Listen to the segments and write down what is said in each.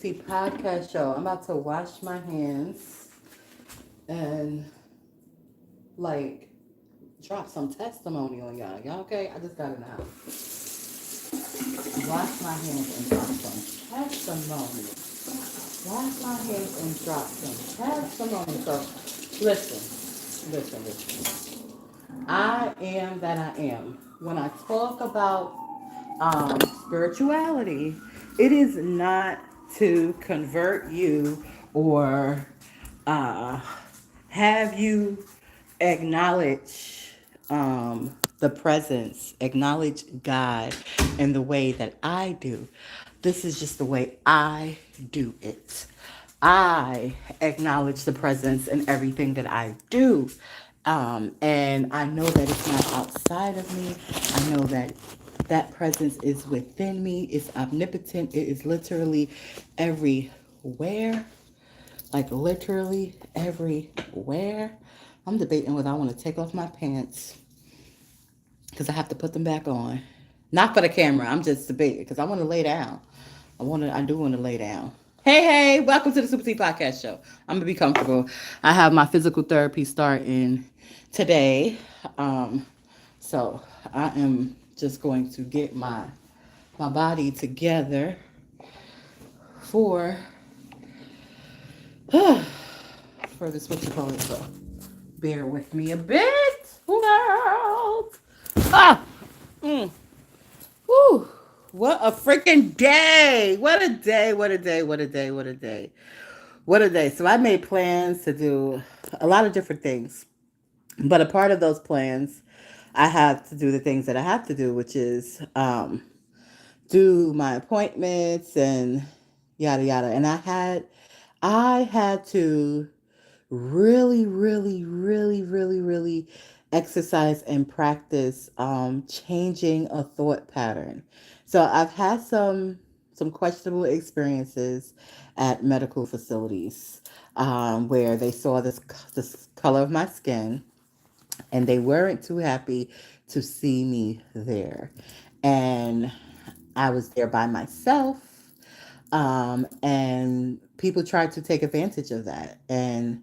SupaTea Podcast Show. I'm about to wash my hands and like drop some testimony on y'all. Y'all okay? I just got in the house. Wash my hands and drop some testimony. Wash my hands and drop some testimony. So listen. I am that I am. When I talk about spirituality, it is not to convert you or uh, have you acknowledge the presence, acknowledge God in the way that I do. This is just the way I do it. I acknowledge the presence in everything that I do. And I know that it's not outside of me. I know that that presence is within me. It's omnipotent. It is literally everywhere. Like literally everywhere. I'm debating whether I want to take off my pants because I have to put them back on. Not for the camera. I'm just debating because I want to lay down. I do want to lay down. Hey, welcome to the Super T Podcast Show. I'm gonna be comfortable. I have my physical therapy starting today, um, so I am just going to get my body together for for this what you call it. So bear with me a bit, world. Ah, mm. Whew. What a freaking day! What a day! What a day! What a day! What a day! What a day. So I made plans to do a lot of different things. But a part of those plans, I have to do the things that I have to do, which is do my appointments and yada yada. And I had to really exercise and practice changing a thought pattern. So I've had some questionable experiences at medical facilities where they saw this color of my skin and they weren't too happy to see me there. And I was there by myself, and people tried to take advantage of that. And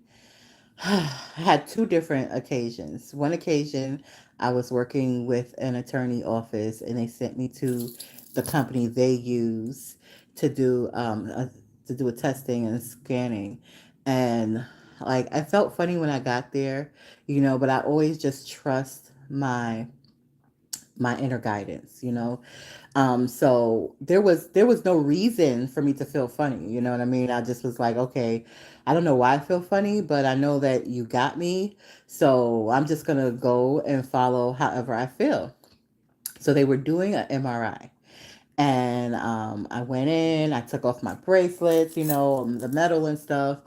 I had two different occasions. One occasion, I was working with an attorney office, and they sent me to the company they use to do a testing and scanning, and like I felt funny when I got there, but I always just trust my inner guidance, so there was no reason for me to feel funny, you know what I mean? I just was like, okay, I don't know why I feel funny, but I know that you got me, so I'm just gonna go and follow however I feel. So they were doing an MRI, and I went in, I took off my bracelets, the metal and stuff.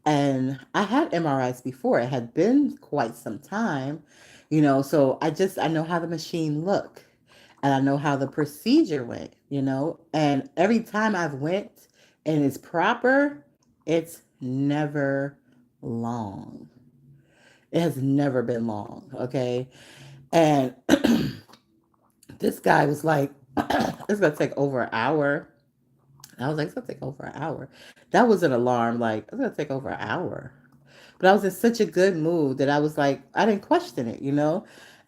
And I had MRIs before. It had been quite some time, so I know how the machine look and I know how the procedure went, and every time I've went and it's proper, it's never long. It has never been long, okay? And this guy was like, it's gonna take over an hour. I was like, it's gonna take over an hour. That was an alarm, like, it's gonna take over an hour. But I was in such a good mood that I was like, I didn't question it,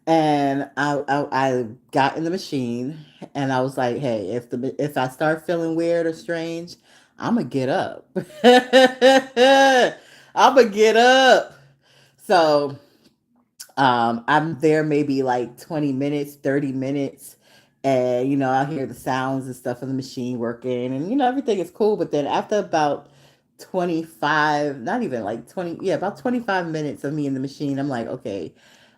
And I got in the machine and I was like, hey, if I start feeling weird or strange, I'm gonna get up. I'm gonna get up. So I'm there maybe like 20 minutes, 30 minutes. And, I hear the sounds and stuff of the machine working and, everything is cool. But then after about 25, not even like 20, yeah, about 25 minutes of me in the machine, I'm like, okay,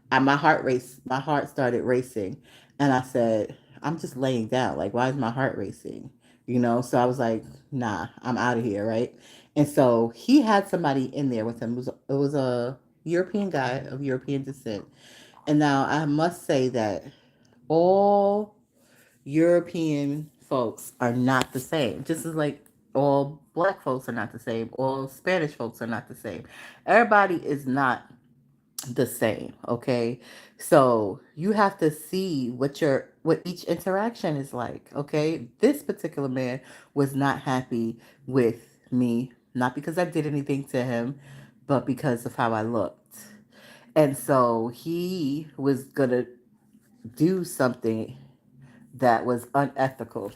my heart started racing. And I said, I'm just laying down. Like, why is my heart racing? So I was like, nah, I'm out of here. Right. And so he had somebody in there with him. It was a European guy of European descent. And now I must say that all European folks are not the same. Just as like all black folks are not the same, all Spanish folks are not the same. Everybody is not the same. Okay, so you have to see what each interaction is like. Okay, this particular man was not happy with me, not because I did anything to him, but because of how I looked. And so he was gonna do something that was unethical.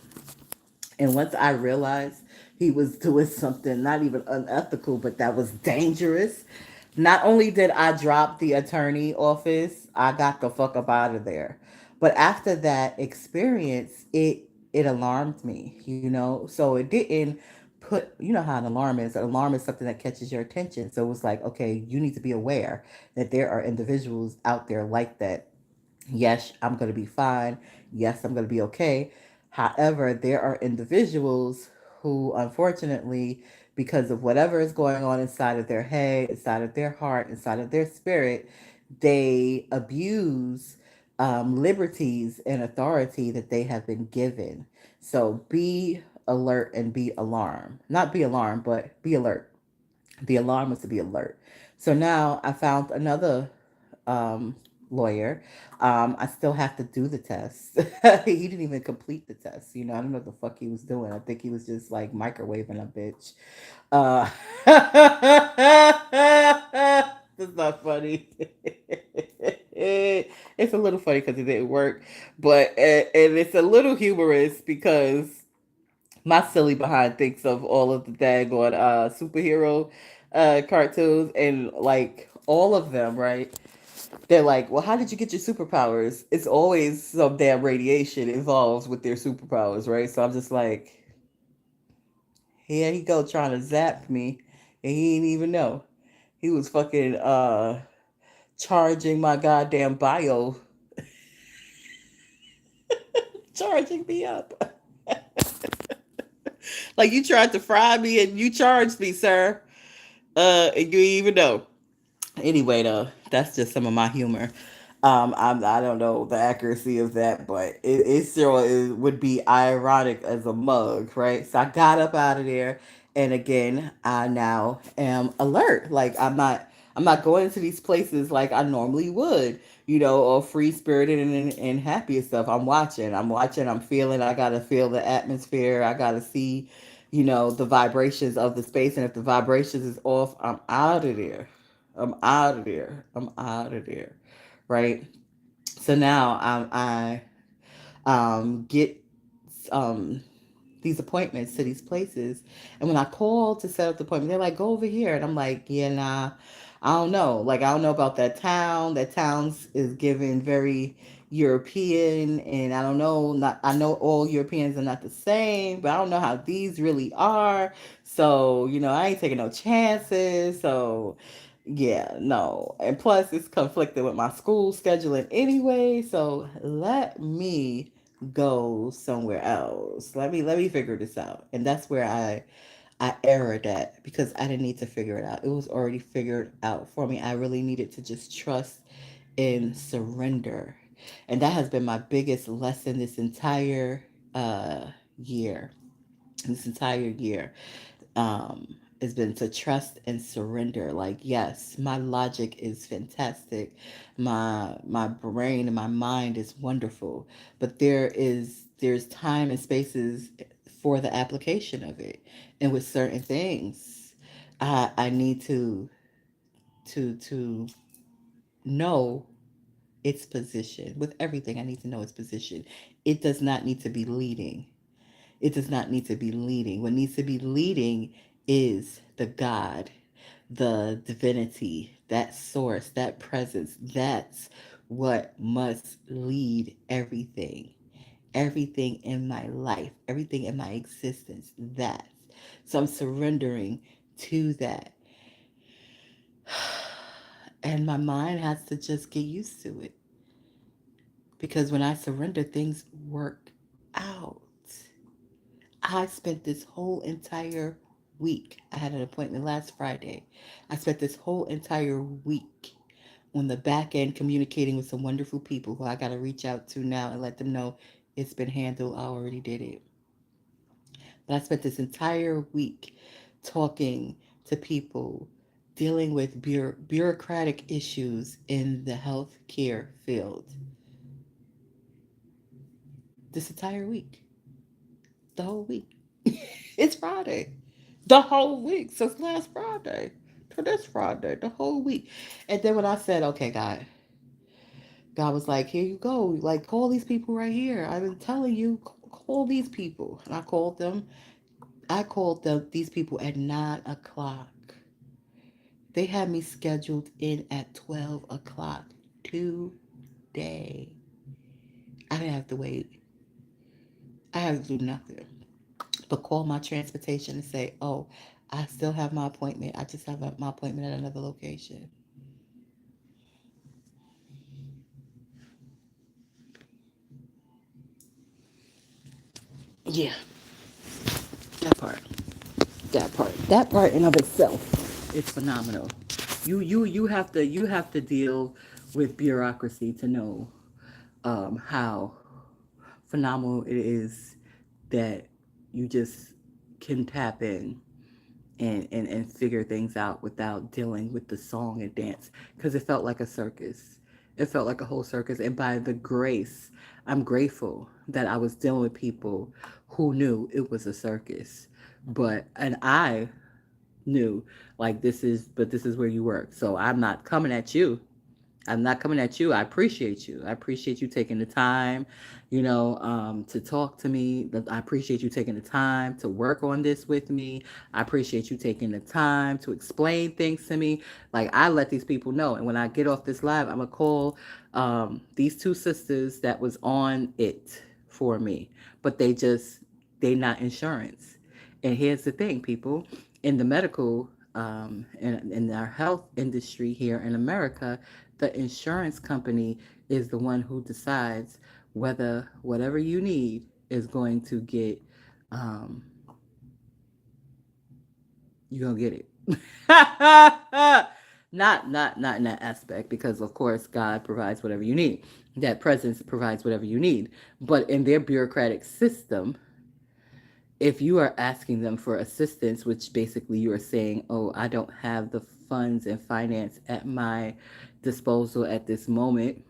And once I realized he was doing something not even unethical, but that was dangerous, not only did I drop the attorney office, I got the fuck up out of there. But after that experience, it alarmed me, you know. So it didn't put, you know how an alarm is. An alarm is something that catches your attention. So it was like, okay, you need to be aware that there are individuals out there like that. Yes, I'm going to be fine. Yes, I'm going to be okay. However, there are individuals who, unfortunately, because of whatever is going on inside of their head, inside of their heart, inside of their spirit, they abuse liberties and authority that they have been given. So be alert and be alarmed. Not be alarmed, but be alert. The alarm was to be alert. So now I found another um, lawyer. I still have to do the test. He didn't even complete the test. You know, I don't know what the fuck he was doing. I think he was just like microwaving a bitch. Uh, that's not funny. It's a little funny because it didn't work, but and it's a little humorous because my silly behind thinks of all of the daggone superhero cartoons and like all of them, right? They're like, well, how did you get your superpowers? It's always some damn radiation involved with their superpowers, right? So I'm just like, here he go trying to zap me, and he didn't even know. He was fucking charging my goddamn bio, charging me up. Like you tried to fry me and you charged me, sir. And you didn't even know. Anyway, though, that's just some of my humor. I don't know the accuracy of that, but it sure would be ironic as a mug, right? So I got up out of there, and again, I now am alert. Like I'm not going into these places like I normally would, you know, all free spirited and happy and stuff. I'm watching, I'm feeling. I gotta feel the atmosphere. I gotta see, you know, the vibrations of the space, and if the vibrations is off, I'm out of there. I'm out of there. I'm out of there. Right. So now I get um, these appointments to these places, and when I call to set up the appointment, they're like, "Go over here," and I'm like, "Yeah, nah, I don't know. Like, I don't know about that town. That town's is given very European, and I don't know. Not I know all Europeans are not the same, but I don't know how these really are. So you know, I ain't taking no chances. So." Yeah, no. And plus it's conflicted with my school scheduling anyway, so let me go somewhere else. Let me figure this out. And that's where I erred at because I didn't need to figure it out. It was already figured out for me. I really needed to just trust and surrender. And that has been my biggest lesson this entire year. This entire year has been to trust and surrender. Like, yes, my logic is fantastic, my brain and my mind is wonderful, but there's time and spaces for the application of it. And with certain things, I need to know its position. With everything, I need to know its position. It does not need to be leading. It does not need to be leading. What needs to be leading is the God, the divinity, that source, that presence. That's what must lead everything. Everything in my life, everything in my existence. That. So I'm surrendering to that. And my mind has to just get used to it. Because when I surrender, things work out. I spent this whole entire week. I had an appointment last Friday. I spent this whole entire week on the back end communicating with some wonderful people who I got to reach out to now and let them know it's been handled. I already did it. But I spent this entire week talking to people, dealing with bureaucratic issues in the healthcare field this entire week. The whole week. It's Friday. The whole week. Since last Friday to this Friday. The whole week. And then when I said, okay, God was like, here you go. Like, call these people right here. I've been telling you, call these people. And I called them. These people at 9 o'clock. They had me scheduled in at 12 o'clock today. I didn't have to wait. I had to do nothing but call my transportation and say, oh, I still have my appointment. I just have my appointment at another location. Yeah, that part. That part in of itself is phenomenal. You have to deal with bureaucracy to know how phenomenal it is that you just can tap in and figure things out without dealing with the song and dance because it felt like a circus. It felt like a whole circus. And by the grace, I'm grateful that I was dealing with people who knew it was a circus. And I knew like this is where you work. So I'm not coming at you. I'm not coming at you. I appreciate you. I appreciate you taking the time, to talk to me. I appreciate you taking the time to work on this with me. I appreciate you taking the time to explain things to me. Like I let these people know. And when I get off this live, I'm gonna call these two sisters that was on it for me, but they not insurance. And here's the thing, people, in the medical in our health industry here in America, the insurance company is the one who decides whether whatever you need is going to get, um, you're gonna get it. Not in that aspect, because of course God provides whatever you need. That presence provides whatever you need. But in their bureaucratic system, if you are asking them for assistance, which basically you are saying, oh, I don't have the funds and finance at my disposal at this moment.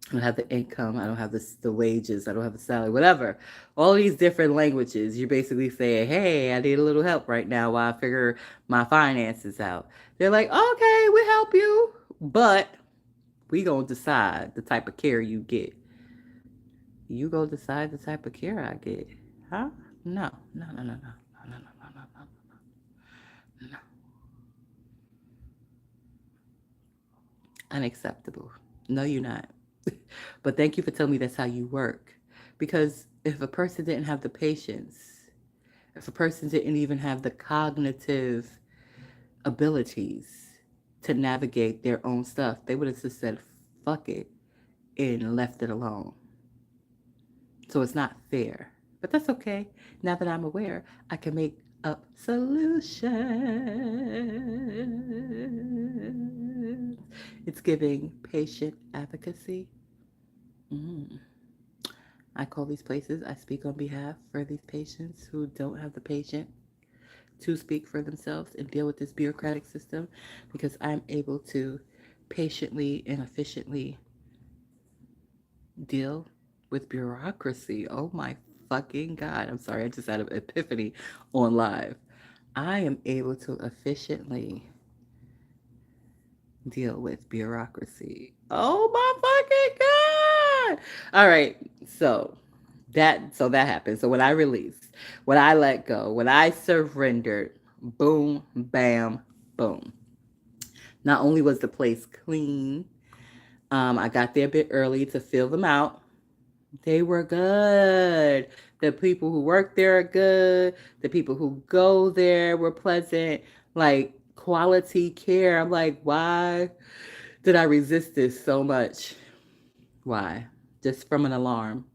I don't have the income. I don't have the wages. I don't have the salary, whatever. All these different languages. You're basically saying, hey, I need a little help right now while I figure my finances out. They're like, okay, we help you, but we going to decide the type of care you get. You go decide the type of care I get. Huh? No, no, no, no, no, no, no, no, no, no, no, no. Unacceptable. No, you're not. But thank you for telling me that's how you work. Because if a person didn't have the patience, if a person didn't even have the cognitive abilities to navigate their own stuff, they would have just said, fuck it, and left it alone. So it's not fair. But that's okay. Now that I'm aware, I can make up solutions. It's giving patient advocacy. Mm. I call these places, I speak on behalf for these patients who don't have the patience to speak for themselves and deal with this bureaucratic system, because I'm able to patiently and efficiently deal with bureaucracy. Oh my fucking God. I'm sorry, I just had an epiphany on live. I am able to efficiently deal with bureaucracy. Oh my fucking God. All right. So that happened. So when I released, when I let go, when I surrendered, boom, bam, boom. Not only was the place clean, I got there a bit early to fill them out. They were good. The people who work there are good. The people who go there were pleasant. Like quality care. I'm like, why did I resist this so much? Why? Just from an alarm.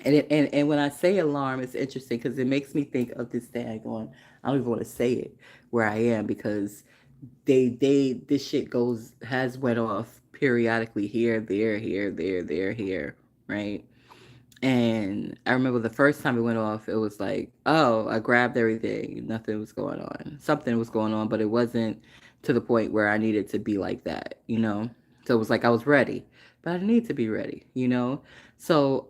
And when I say alarm, it's interesting because it makes me think of this thing going. I don't even want to say it where I am, because this shit has went off periodically here, there, here, there, there, here, right? And I remember the first time it went off, it was like, oh, I grabbed everything. Nothing was going on. Something was going on, but it wasn't to the point where I needed to be like that, you know? So it was like I was ready, but I didn't need to be ready, you know? So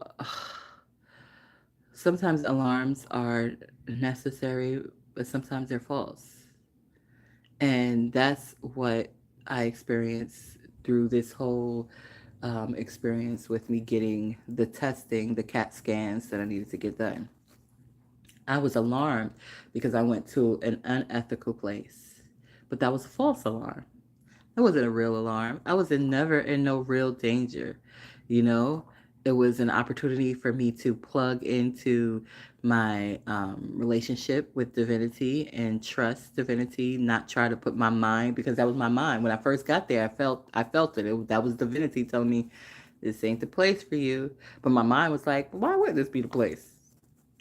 sometimes alarms are necessary, but sometimes they're false. And that's what I experienced through this whole experience with me getting the testing, the CAT scans that I needed to get done. I was alarmed because I went to an unethical place, but that was a false alarm. It wasn't a real alarm. I was never in no real danger, you know? It was an opportunity for me to plug into my relationship with divinity and trust divinity, not try to put my mind, because that was my mind. When I first got there, I felt it. That was divinity telling me this ain't the place for you. But my mind was like, why would this be the place?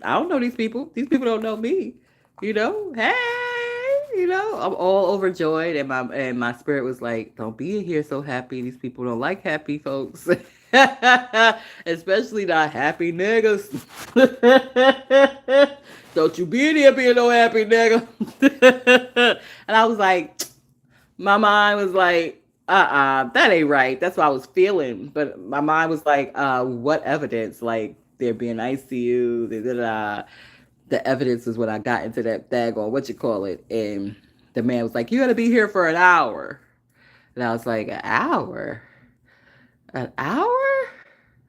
I don't know these people. These people don't know me. You know, hey, I'm all overjoyed, and my spirit was like, "Don't be in here so happy. These people don't like happy folks, especially not happy niggas. Don't you be in here being no happy nigga." And I was like, my mind was like, that ain't right. That's what I was feeling. But my mind was like, what evidence? Like, they're being nice to you. The evidence is when I got into that daggone, what you call it. And the man was like, you got to be here for an hour. And I was like, an hour? An hour?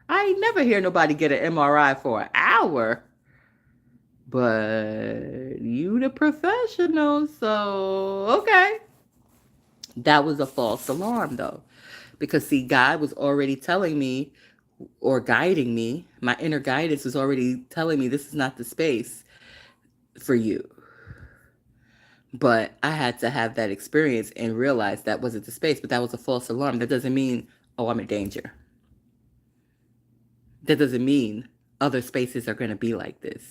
I ain't never hear nobody get an MRI for an hour. But you the professional, so okay. That was a false alarm, though. Because, see, God was already telling me or guiding me. My inner guidance was already telling me this is not the space for you. But I had to have that experience and realize that wasn't the space, but that was a false alarm. That doesn't mean, oh, I'm in danger. That doesn't mean other spaces are going to be like this.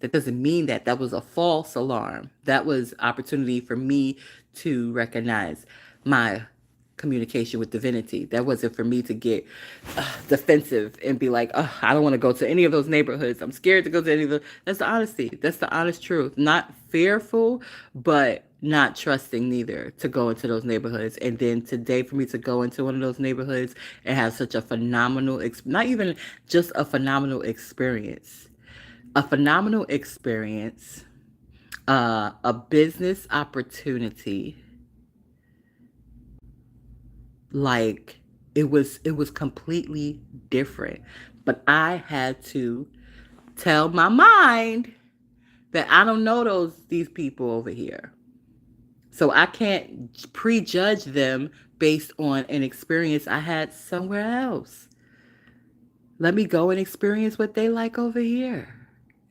That doesn't mean that that was a false alarm. That was opportunity for me to recognize my communication with divinity. That wasn't for me to get defensive and be like, oh, I don't want to go to any of those neighborhoods. I'm scared to go to any of those. That's the honesty. That's the honest truth. Not fearful, but not trusting neither to go into those neighborhoods. And then today for me to go into one of those neighborhoods and have such a phenomenal, not even just a phenomenal experience, a business opportunity. Like, it was completely different. But I had to tell my mind that I don't know these people over here. So I can't prejudge them based on an experience I had somewhere else. Let me go and experience what they like over here.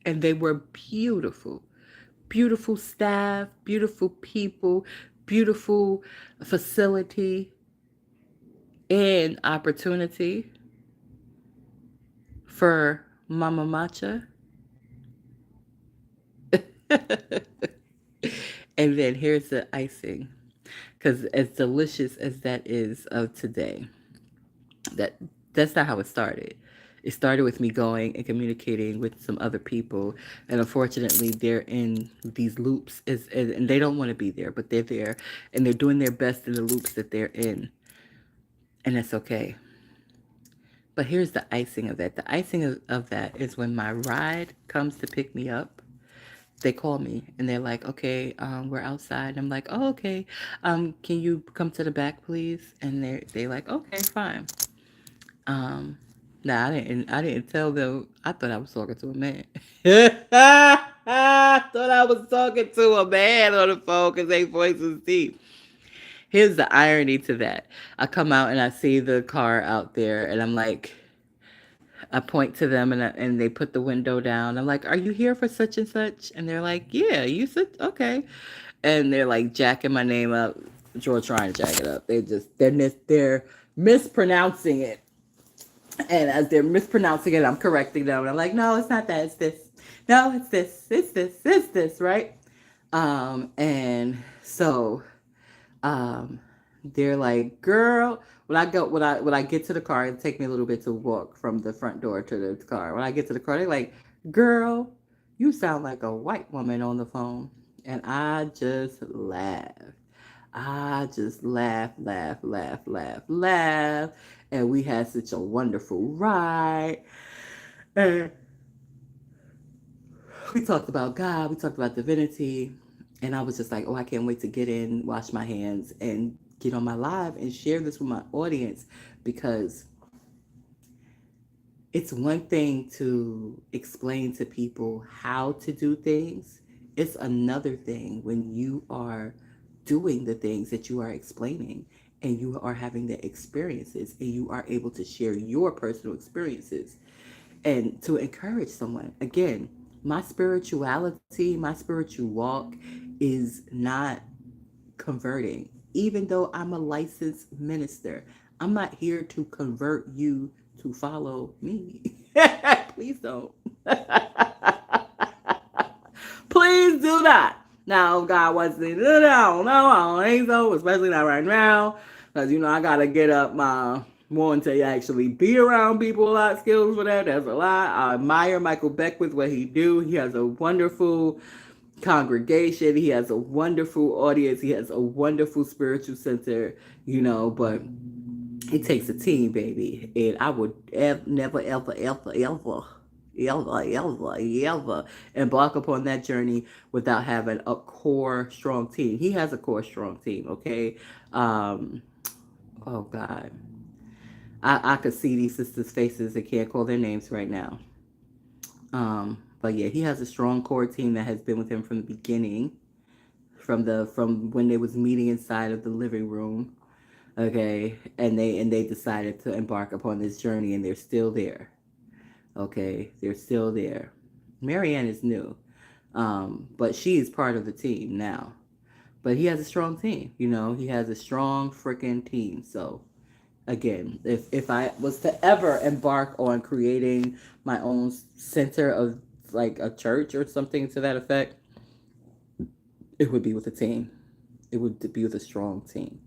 And they were beautiful. Beautiful staff, beautiful people, beautiful facility, and opportunity for Mama Matcha. And then here's the icing. Because as delicious as that is of today, that that's not how it started. It started with me going and communicating with some other people, and unfortunately, they're in these loops, and they don't want to be there, but they're there, and they're doing their best in the loops that they're in, and that's okay. But here's the icing of that. The icing of that is when my ride comes to pick me up, they call me and they're like, okay, we're outside. I'm like, oh, okay. Can you come to the back, please? And they're like, okay, fine. Um, nah, I didn't tell them. I thought I was talking to a man. I thought I was talking to a man on the phone because their voice was deep. Here's the irony to that. I come out and I see the car out there, and I'm like, I point to them, and they put the window down. I'm like, are you here for such and such? And they're like, yeah, you said, okay. And they're like jacking my name up. George trying to jack it up. They're mispronouncing it. And as they're mispronouncing it, I'm correcting them. And I'm like, no, it's not that. It's this. No, it's this. It's this, right? And so they're like, girl, when I get to the car, it take me a little bit to walk from the front door to the car. When I get to the car, they're like, "Girl, you sound like a white woman on the phone," and I just laugh. I just laugh, laugh, laugh, laugh, laugh, and we had such a wonderful ride. And we talked about God, we talked about divinity, and I was just like, oh, I can't wait to get in, wash my hands, and get on my live and share this with my audience because it's one thing to explain to people how to do things. It's another thing when you are doing the things that you are explaining and you are having the experiences and you are able to share your personal experiences and to encourage someone. Again, my spirituality, my spiritual walk is not converting. Even though I'm a licensed minister, I'm not here to convert you to follow me. Please don't. Please do not. Now, God wants to, no, I don't think so, especially not right now. Because, I got to get up my one to actually be around people a lot. Skills for that. That's a lot. I admire Michael Beckwith, what he do. He has a wonderful congregation. He has a wonderful audience. He has a wonderful spiritual center, but it takes a team, baby. And I would never, ever, ever, ever, ever, ever, ever embark upon that journey without having a core strong team. He has a core strong team, okay? Oh, God. I could see these sisters' faces. I can't call their names right now. But yeah, he has a strong core team that has been with him from the beginning, from when they was meeting inside of the living room, okay, and they decided to embark upon this journey, and they're still there, okay, they're still there. Marianne is new, but she is part of the team now. But he has a strong team, he has a strong freaking team. So again, if I was to ever embark on creating my own center of like a church or something to that effect, it would be with a team. It would be with a strong team.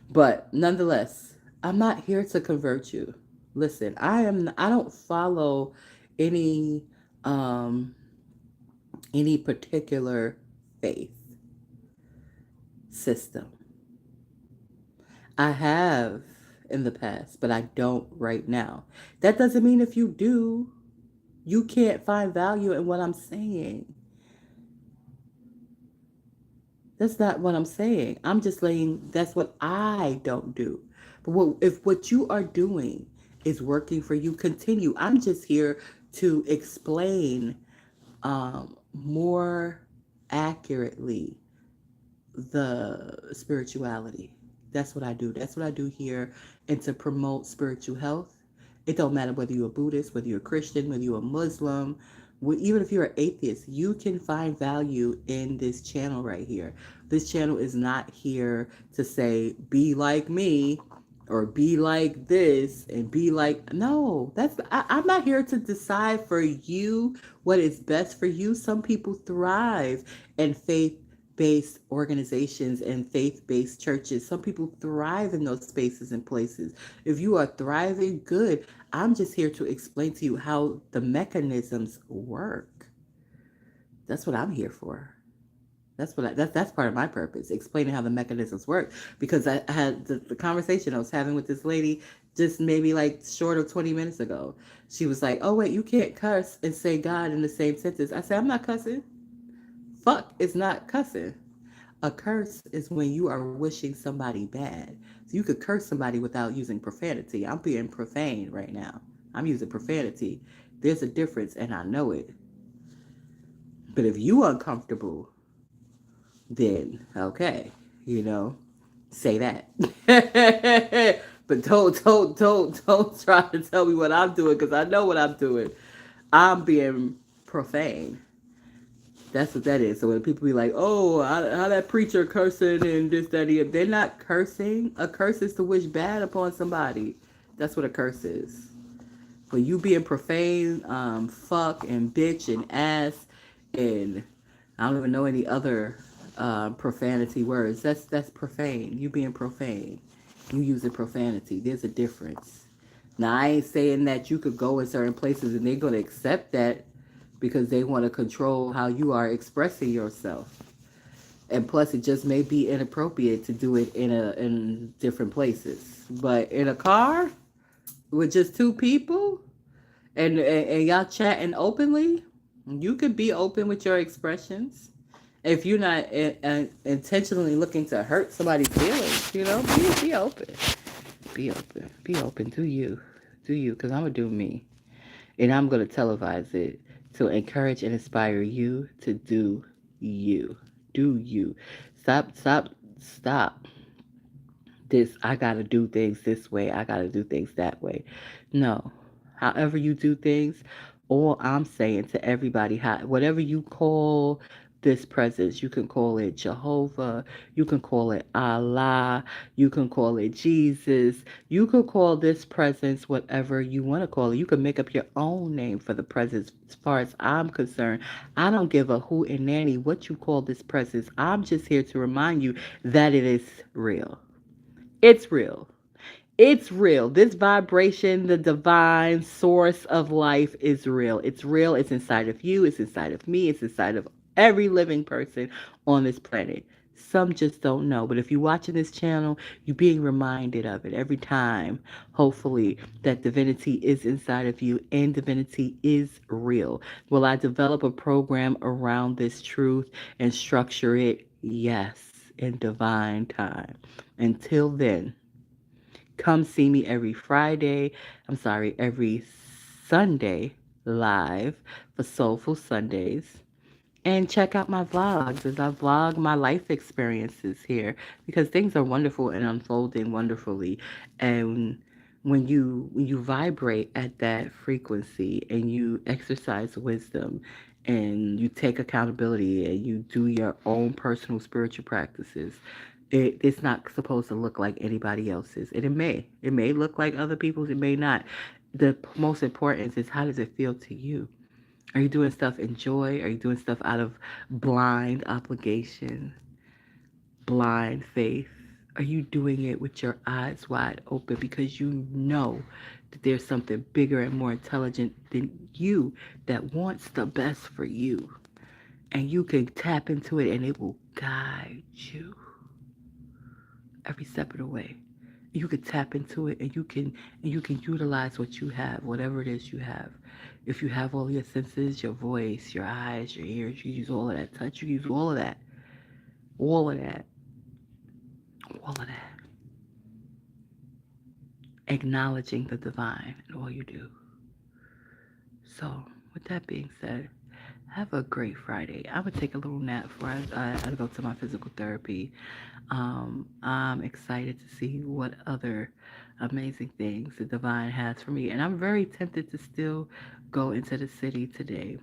But nonetheless, I'm not here to convert you. Listen, I don't follow any um any particular faith system. I have in the past, but I don't right now. That doesn't mean if you do, you can't find value in what I'm saying. That's not what I'm saying. I'm just saying that's what I don't do. But if what you are doing is working for you, continue. I'm just here to explain more accurately the spirituality. That's what I do. That's what I do here, and to promote spiritual health. It don't matter whether you're a Buddhist, whether you're a Christian, whether you're a Muslim, even if you're an atheist, you can find value in this channel right here. This channel is not here to say, be like me or be like this and be like, no, I'm not here to decide for you what is best for you. Some people thrive in faith-based organizations and faith-based churches. Some people thrive in those spaces and places. If you are thriving, good. I'm just here to explain to you how the mechanisms work. That's what I'm here for. That's part of my purpose, explaining how the mechanisms work. Because I had the conversation I was having with this lady just maybe like short of 20 minutes ago. She was like, "Oh wait, you can't cuss and say God in the same sentence." I said, "I'm not cussing. Fuck is not cussing. A curse is when you are wishing somebody bad. So you could curse somebody without using profanity. I'm being profane right now. I'm using profanity. There's a difference, and I know it. But if you uncomfortable, then okay, say that. But don't try to tell me what I'm doing because I know what I'm doing. I'm being profane. That's what that is. So when people be like, "Oh, how that preacher cursing and this, that, they're not cursing. A curse is to wish bad upon somebody. That's what a curse is. But you being profane, fuck and bitch and ass, and I don't even know any other profanity words. That's profane. You being profane. You using profanity. There's a difference. Now, I ain't saying that you could go in certain places and they're going to accept that because they want to control how you are expressing yourself. And plus, it just may be inappropriate to do it in different places. But in a car with just two people and y'all chatting openly, you could be open with your expressions. If you're not intentionally looking to hurt somebody's feelings, be open. Be open. Be open. Do you. Do you. Because I'm going to do me. And I'm going to televise it to encourage and inspire you to do you. Do you. Stop. This, I got to do things this way. I got to do things that way. No. However you do things, all I'm saying to everybody, whatever you call this presence, you can call it Jehovah, you can call it Allah, you can call it Jesus, you can call this presence whatever you want to call it. You can make up your own name for the presence. As far as I'm concerned, I don't give a who and nanny what you call this presence. I'm just here to remind you that it is real. It's real. It's real. This vibration, the divine source of life is real. It's real. It's inside of you. It's inside of me. It's inside of every living person on this planet. Some just don't know. But if you're watching this channel, you're being reminded of it every time, hopefully, that divinity is inside of you and divinity is real. Will I develop a program around this truth and structure it? Yes, in divine time. Until then, come see me every Sunday live for Soulful Sundays. And check out my vlogs as I vlog my life experiences here because things are wonderful and unfolding wonderfully. And when you vibrate at that frequency and you exercise wisdom and you take accountability and you do your own personal spiritual practices, it's not supposed to look like anybody else's. And it may look like other people's, it may not. The most important is, how does it feel to you? Are you doing stuff in joy? Are you doing stuff out of blind obligation, blind faith? Are you doing it with your eyes wide open because you know that there's something bigger and more intelligent than you that wants the best for you? And you can tap into it and it will guide you every step of the way. You can tap into it and you can utilize what you have, whatever it is you have. If you have all your senses, your voice, your eyes, your ears, you use all of that. Touch, you use all of that. All of that. All of that. Acknowledging the divine in all you do. So, with that being said, have a great Friday. I would take a little nap before I go to my physical therapy. I'm excited to see what other amazing things the divine has for me. And I'm very tempted to still go into the city today.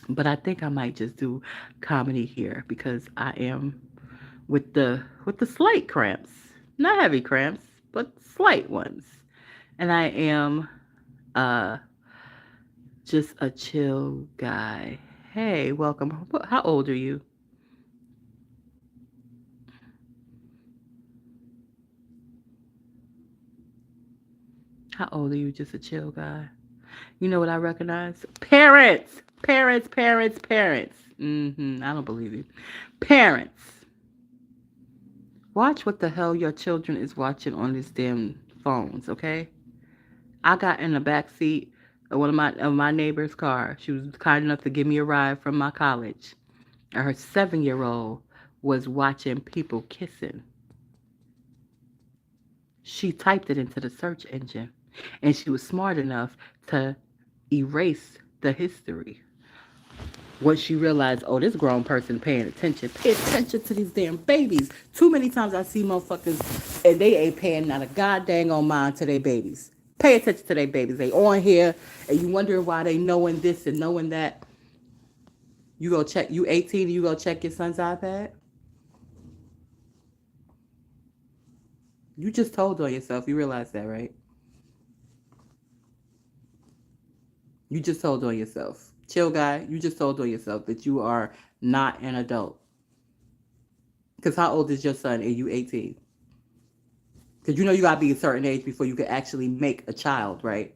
But I think I might just do comedy here because I am with the slight cramps. Not heavy cramps, but slight ones. And I am just a chill guy. Hey, welcome. How old are you? How old are you? Just a chill guy. You know what I recognize? Parents. Parents, parents, parents. I don't believe you. Parents. Watch what the hell your children is watching on these damn phones, okay? I got in the back seat of one of my neighbor's car. She was kind enough to give me a ride from my college. And her 7-year-old was watching people kissing. She typed it into the search engine. And she was smart enough to erase the history. Once she realized, oh, this grown person paying attention. Pay attention to these damn babies. Too many times I see motherfuckers and they ain't paying not a goddamn on mind to their babies. Pay attention to their babies. They on here and you wondering why they knowing this and knowing that. You go check, you 18 and you go check your son's iPad? You just told on yourself. You realize that, right? You just told on yourself. Chill guy, you just told on yourself that you are not an adult. Because how old is your son and you 18? Because you know you gotta be a certain age before you can actually make a child, right?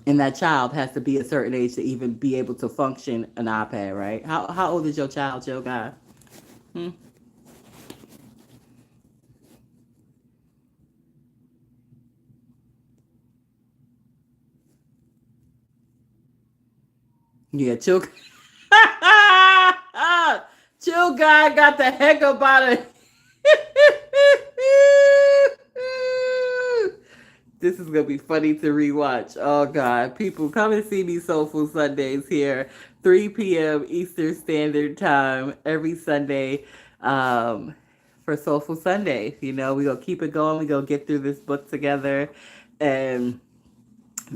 And that child has to be a certain age to even be able to function an iPad, right? How old is your child, Joe Guy? Hmm? Yeah, chill. Chill guy got the heck up out of. This is gonna be funny to rewatch. Oh God, people come and see me Soulful Sundays here, 3 p.m. Eastern Standard Time every Sunday, um, for Soulful Sunday. You know, we gonna keep it going. We gonna get through this book together, and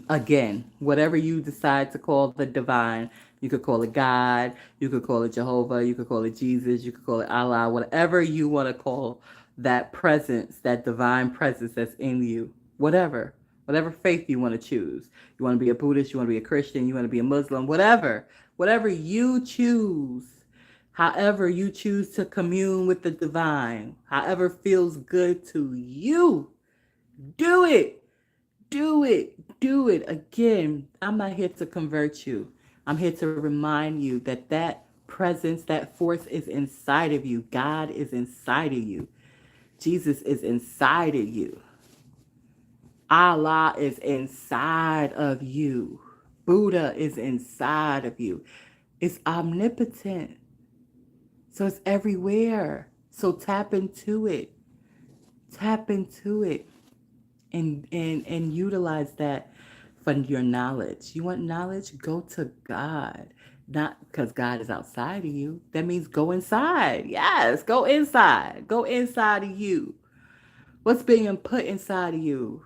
again, whatever you decide to call the divine, you could call it God, you could call it Jehovah, you could call it Jesus, you could call it Allah, whatever you want to call that presence, that divine presence that's in you, whatever faith you want to choose. You want to be a Buddhist, you want to be a Christian, you want to be a Muslim, whatever you choose. However you choose to commune with the divine, however feels good to you, do it. Do it. Do it. Again, I'm not here to convert you. I'm here to remind you that that presence, that force is inside of you. God is inside of you. Jesus is inside of you. Allah is inside of you. Buddha is inside of you. It's omnipotent. So it's everywhere. So tap into it. Tap into it. And utilize that for your knowledge. You want knowledge? Go to God. Not because God is outside of you. That means go inside. Yes, go inside. Go inside of you. What's being put inside of you?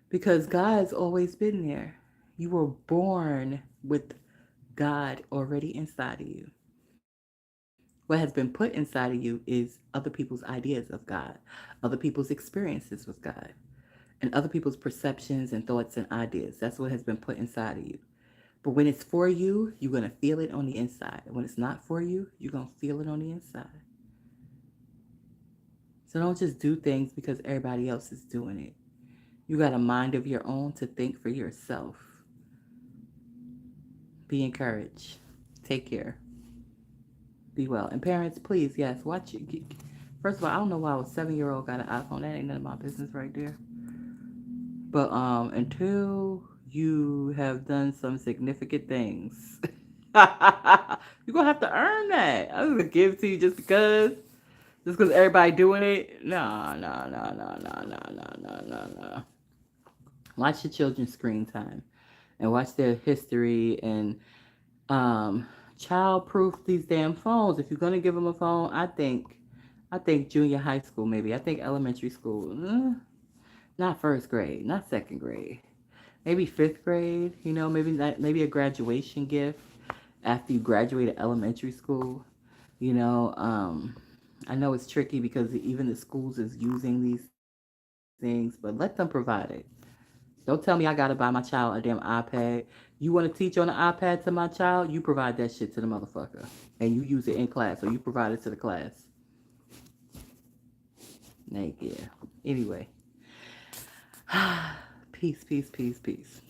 Because God's always been there. You were born with God already inside of you. What has been put inside of you is other people's ideas of God, other people's experiences with God, and other people's perceptions and thoughts and ideas. That's what has been put inside of you. But when it's for you, you're going to feel it on the inside. And when it's not for you, you're going to feel it on the inside. So don't just do things because everybody else is doing it. You got a mind of your own to think for yourself. Be encouraged. Take care. Be well. And parents, please, yes, watch it. First of all, I don't know why a 7-year-old got an iPhone. That ain't none of my business right there. But until you have done some significant things, you're gonna have to earn that. I'm gonna give it to you just because everybody doing it. No, no, no, no, no, no, no, no, no, no. Watch your children's screen time and watch their history and um child proof these damn phones. If you're gonna give them a phone, I think junior high school maybe. I think elementary school. Not first grade, not second grade. Maybe fifth grade, maybe a graduation gift after you graduated elementary school. You know, I know it's tricky because even the schools is using these things, but let them provide it. Don't tell me I gotta buy my child a damn iPad. You want to teach on the iPad to my child? You provide that shit to the motherfucker, and you use it in class, or you provide it to the class. Like, yeah. Anyway, peace, peace, peace, peace.